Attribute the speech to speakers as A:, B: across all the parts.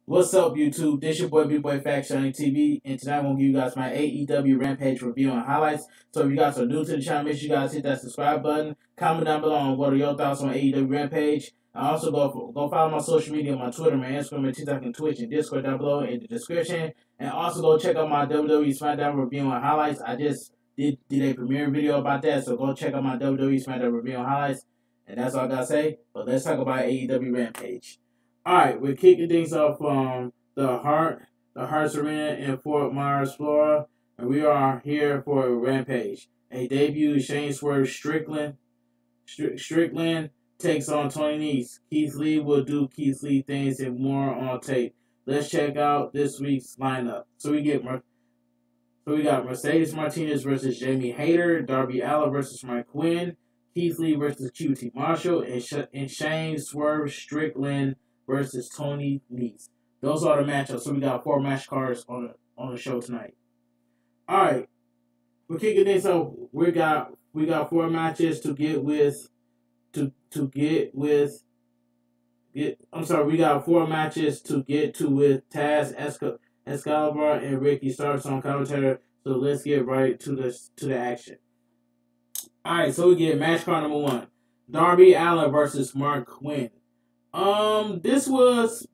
A: What's up, YouTube? This your boy, bigboyfactsjonnytv, and tonight I'm gonna give you guys my AEW Rampage review and highlights. So if you guys are new to the channel, make sure you guys hit that subscribe button. Comment down below on what are your thoughts on AEW Rampage. And also go follow my social media, my Twitter, my Instagram, and TikTok, and Twitch, and Discord down below in the description. And also go check out my WWE SmackDown review and highlights. I just did a premiere video about that, so go check out my WWE SmackDown review and highlights. And that's all I gotta say. But let's talk about AEW Rampage. All right, we're kicking things off from the Hearts Arena in Fort Myers, Florida, and we are here for a Rampage. A debut Shane Swerve Strickland. Strickland takes on Tony Nese. Keith Lee will do Keith Lee things and more on tape. Let's check out this week's lineup. So we got Mercedes Martinez versus Jamie Hayter, Darby Allin versus Mike Quinn, Keith Lee versus QT Marshall, and Shane Swerve Strickland versus Tony Nese. Those are the matchups. So we got 4 match cards on the show tonight. All right, we're kicking this off. We got 4 matches to get with. We got 4 matches to get to with Taz, Excalibur, and Ricky Starks on commentary. So let's get right to the action. All right, so we get match card number 1: Darby Allin versus Mark Quinn. This was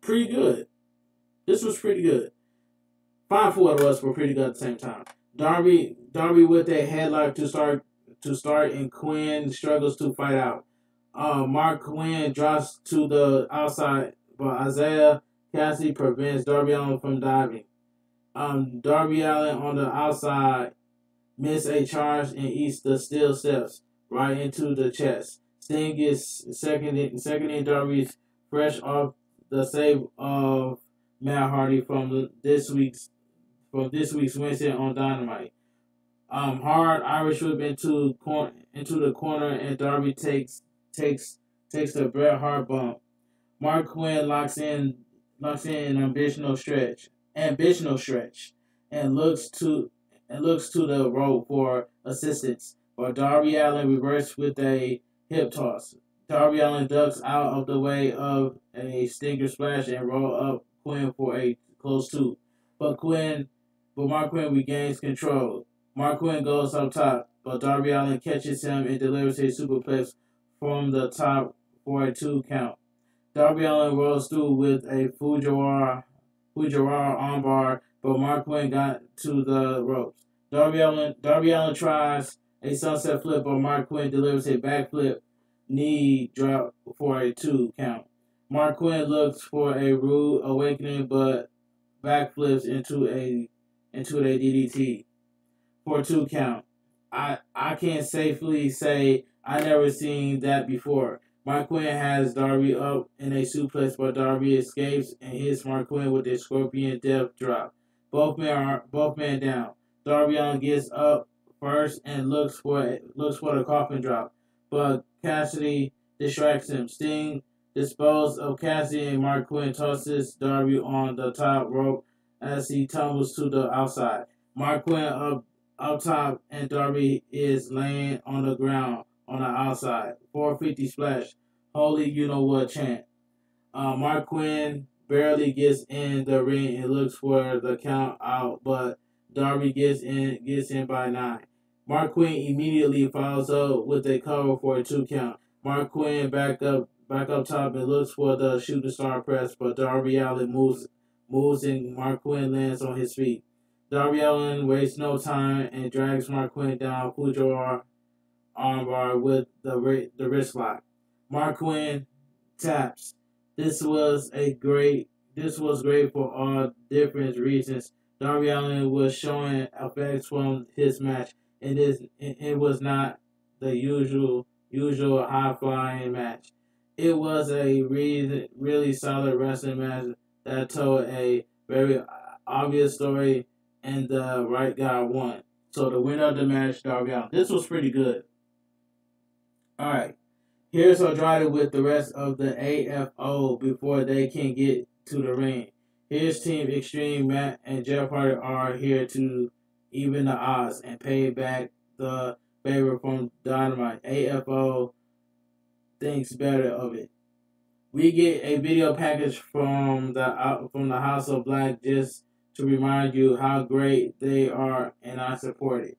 A: pretty good. This was pretty good. 5-4 of us were pretty good at the same time. Darby with a headlock to start, and Quinn struggles to fight out. Mark Quinn drops to the outside, but Isaiah Cassidy prevents Darby Allin from diving. Darby Allin on the outside misses a charge and eats the steel steps right into the chest. Sting gets seconding Darby's fresh off the save of Matt Hardy from this week's Wednesday on Dynamite. Hard Irish whip into the corner, and Darby takes the Bret Hart bump. Mark Quinn locks in an ambitional stretch, and looks to the rope for assistance. But Darby Allin reverses with a hip toss. Darby Allin ducks out of the way of a Stinger splash and roll up Quinn for a close 2. But Mark Quinn regains control. Mark Quinn goes up top, but Darby Allin catches him and delivers a superplex from the top for a 2 count. Darby Allin rolls through with a Fujiwara armbar, but Mark Quinn got to the ropes. Darby Allin tries a sunset flip, but Mark Quinn delivers a backflip knee drop for a 2 count. Mark Quinn looks for a rude awakening, but backflips into a DDT for a 2 count. I can't safely say I never seen that before. Mark Quinn has Darby up in a suplex, but Darby escapes and hits Mark Quinn with a scorpion death drop. Both men down. Darby Allin gets up first and looks for the coffin drop, but Cassidy distracts him. Sting disposed of Cassidy, and Mark Quinn tosses Darby on the top rope as he tumbles to the outside. Mark Quinn up top, and Darby is laying on the ground on the outside. 450 splash. Holy you know what chant. Mark Quinn barely gets in the ring and looks for the count out, but Darby gets in by 9. Mark Quinn immediately follows up with a cover for a 2 count. Mark Quinn back up top and looks for the shooting star press, but Darby Allin moves and Mark Quinn lands on his feet. Darby Allin wastes no time and drags Mark Quinn down Fujiwara armbar with the wrist lock. Mark Quinn taps. This was great for all different reasons. Darby Allin was showing effects from his match, and it was not the usual high flying match. It was a really solid wrestling match that told a very obvious story, and the right guy won. So the winner of the match, Darby Allin. This was pretty good. All right. Here's Andrade with the rest of the AFO before they can get to the ring. Here's Team Extreme. Matt and Jeff Hardy are here to even the odds and pay back the favor from Dynamite. AFO thinks better of it. We get a video package from the House of Black just to remind you how great they are, and I support it.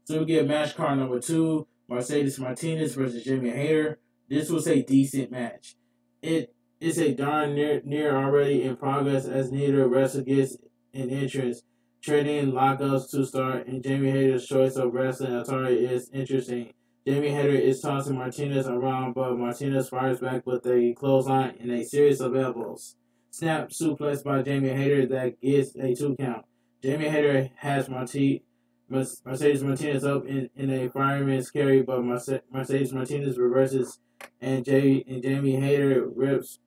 A: So we get match card number 2, Mercedes Martinez versus Jamie Hayter. This was a decent match. It is a darn near already in progress as neither wrestler gets an entrance. Trading lockups to start, and Jamie Hayter's choice of wrestling attire is interesting. Jamie Hayter is tossing Martinez around, but Martinez fires back with a clothesline and a series of elbows. Snap suplex by Jamie Hayter that gets a 2 count. Jamie Hayter has Mercedes Martinez up in a fireman's carry, but Mercedes Martinez reverses, and Jamie Hayter rips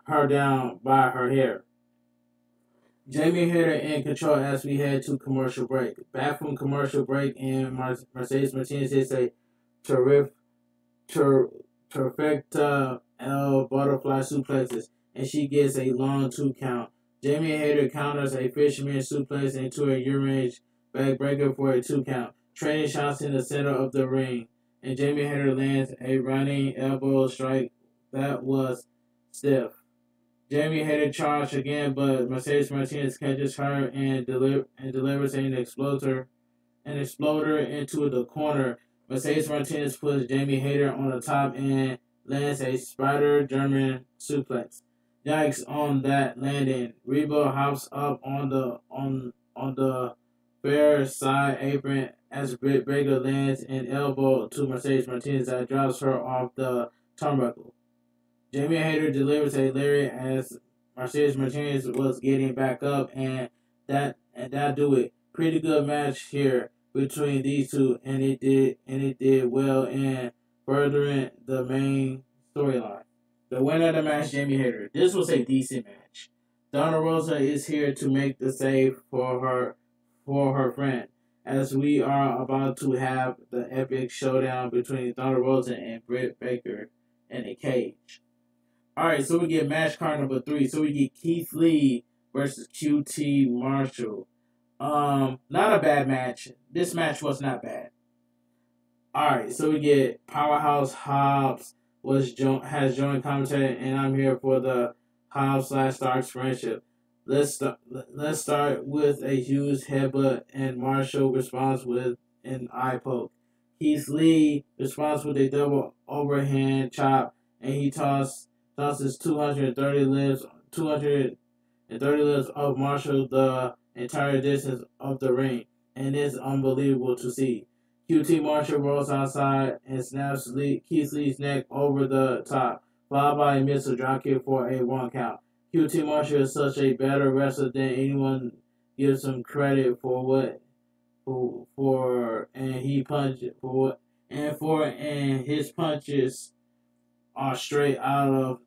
A: her down by her hair. Jamie Hayter in control as we head to commercial break. Back from commercial break, and Mercedes Martinez hits a terrific trifecta butterfly suplexes, and she gets a long 2 count. Jamie Hayter counters a fisherman suplex into a urinage backbreaker for a 2 count. Training shots in the center of the ring, and Jamie Hayter lands a running elbow strike that was stiff. Jamie Hayter charged again, but Mercedes Martinez catches her and delivers an exploder into the corner. Mercedes Martinez puts Jamie Hayter on the top and lands a spider German suplex. Yikes on that landing. Reba hops up on the fair side apron as Britt Baker lands an elbow to Mercedes Martinez that drops her off the turnbuckle. Jamie Hayter delivers a lariat as Mercedes Martinez was getting back up, and that do it. Pretty good match here between these two, and it did well in furthering the main storyline. The winner of the match, Jamie Hayter. This was a decent match. Donna Rosa is here to make the save for her friend, as we are about to have the epic showdown between Donna Rosa and Britt Baker in a cage. Alright, so we get match card number 3. So we get Keith Lee versus QT Marshall. Not a bad match. This match was not bad. Alright, so we get Powerhouse Hobbs has joined commentary, and I'm here for the Hobbs/Starks friendship. Let's start with a huge headbutt, and Marshall responds with an eye poke. Keith Lee responds with a double overhand chop, and he tosses 230 lives of Marshall the entire distance of the ring, and it's unbelievable to see. QT Marshall rolls outside and snaps Keith Lee's neck over the top, followed by a missile dropkick for a 1 count. QT Marshall is such a better wrestler than anyone gives him credit for, and his punches are straight out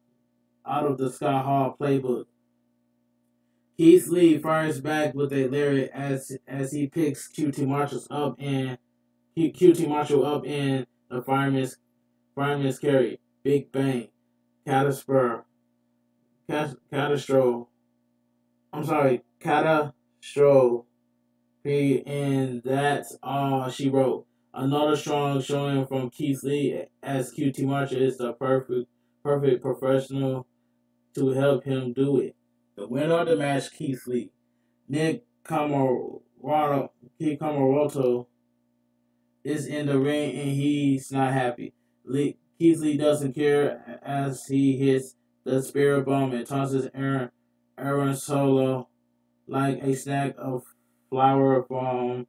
A: of the Scott Hall playbook. Keith Lee fires back with a lariat as he picks QT Marshall up in the fireman's carry. Big bang. Catastrophe. And that's all she wrote. Another strong showing from Keith Lee as QT Marshall is the perfect professional to help him do it. The winner of the match, Keith Lee. Nick Camaroto is in the ring, and he's not happy. Keith Lee doesn't care as he hits the spirit bomb and tosses Aaron Solo like a snack of flour from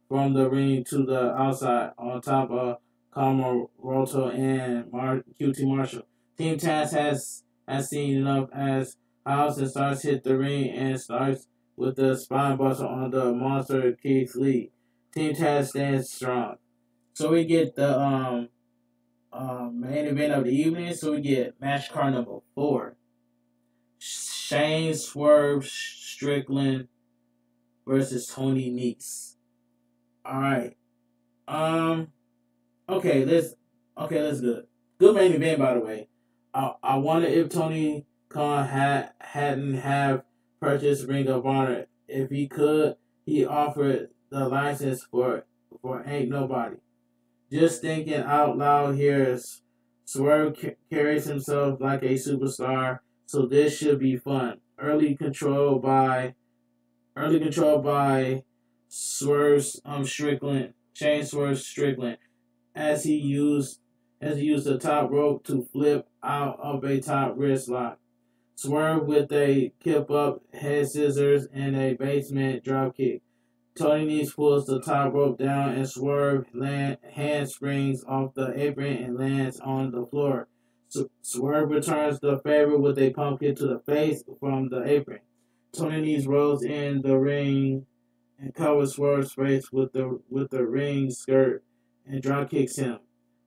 A: the ring to the outside on top of Camaroto and QT Marshall. Team Taz has seen enough as House and Starks hit the ring and starts with the spine buster on the monster Keith Lee. Team Taz stands strong. So we get the main event of the evening. So we get match card number 4. Shane Swerve Strickland versus Tony Nese. Alright. Okay, that's good. Good main event, by the way. I wonder if Tony Khan hadn't have purchased Ring of Honor. If he could, he offered the license for Ain't Nobody. Just thinking out loud here, Swerve carries himself like a superstar, so this should be fun. Early control by Swerve's Strickland, Shane Swerve Strickland, as he used the top rope to flip out of a top wrist lock. Swerve with a kip up, head scissors, and a basement drop kick. Tony Nese pulls the top rope down and Swerve handsprings off the apron and lands on the floor. Swerve returns the favor with a pump kick to the face from the apron. Tony Nese rolls in the ring and covers Swerve's face with the ring skirt and drop kicks him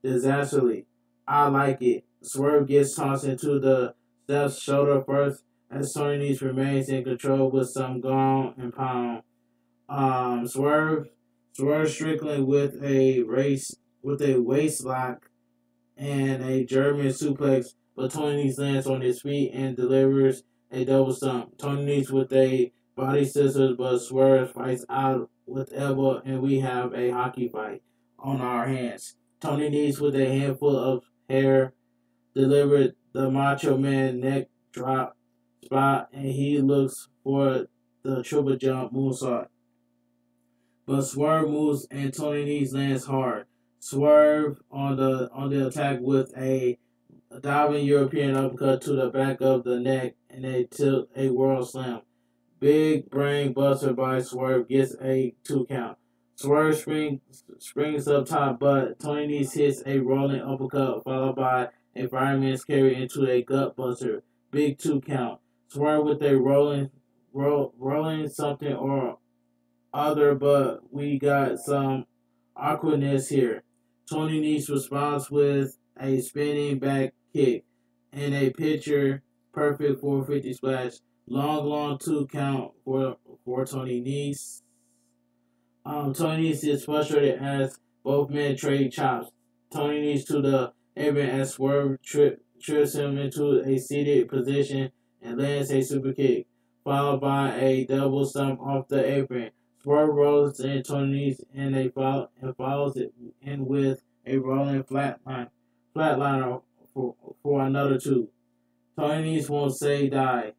A: disastrously. I like it. Swerve gets tossed into the steps shoulder first as Tony Nese remains in control with some ground and pound. Swerve Strickland with a waist lock and a German suplex, but Tony Nese lands on his feet and delivers a double stomp. Tony Nese with a body scissors, but Swerve fights out with elbow, and we have a hockey fight on our hands. Tony Nese with a handful of hair delivered the Macho Man neck drop spot, and he looks for the triple jump moonsault. But Swerve moves and Tony Nese lands hard. Swerve on the attack with a diving European uppercut to the back of the neck and a world slam. Big brain buster by Swerve gets a 2 count. Swerve springs up top, but Tony Nese hits a rolling uppercut followed by a fireman's carry into a gut buster. Big 2 count. Swerve with a rolling something or other, but we got some awkwardness here. Tony Nese responds with a spinning back kick and a picture perfect 450 splash. Long 2 count for Tony Nese. Tony Nese is frustrated as both men trade chops. Tony Nese to the apron as Swerve trips him into a seated position and lands a super kick, followed by a double stomp off the apron. Swerve rolls in Tony Nese and follows it in with a rolling flatliner for another 2. Tony Nese won't say die.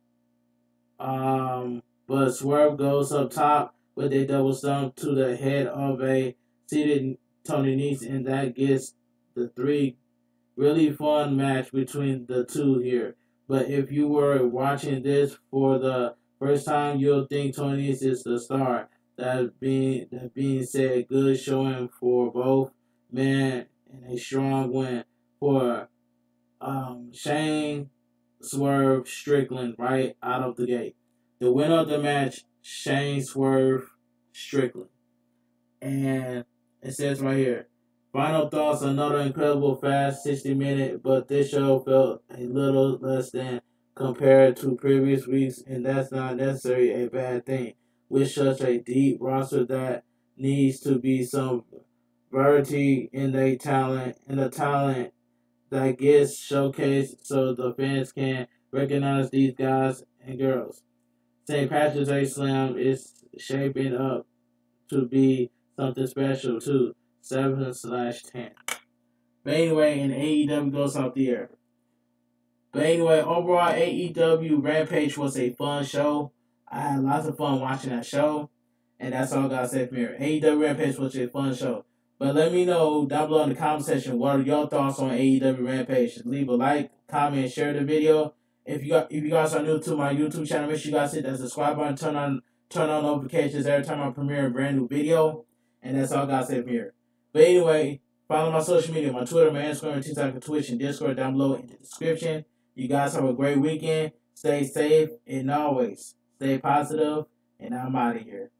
A: But Swerve goes up top with a double stomp to the head of a seated Tony Nese, and that gets the 3 really fun match between the 2 here. But if you were watching this for the first time, you'll think Tony Nese is the star. That being said, good showing for both men and a strong win for Shane Swerve Strickland right out of the gate. The winner of the match, Shane Swerve Strickland. And it says right here, final thoughts, another incredible fast 60-minute, but this show felt a little less than compared to previous weeks, and that's not necessarily a bad thing. With such a deep roster that needs to be some variety in the talent that gets showcased so the fans can recognize these guys and girls. St. Patrick's Day Slam is shaping up to be something special too. 7/10. But anyway, and AEW goes off the air. But anyway, overall AEW Rampage was a fun show. I had lots of fun watching that show. And that's all I gotta say from here. AEW Rampage was a fun show. But let me know down below in the comment section what are your thoughts on AEW Rampage. Leave a like, comment, and share the video. If you guys are new to my YouTube channel, make sure you guys hit that subscribe button, turn on notifications every time I premiere a brand new video. And that's all I gotta say from here. But anyway, follow my social media, my Twitter, my Instagram, TikTok, and Twitch, and Discord down below in the description. You guys have a great weekend. Stay safe and always stay positive. And I'm out of here.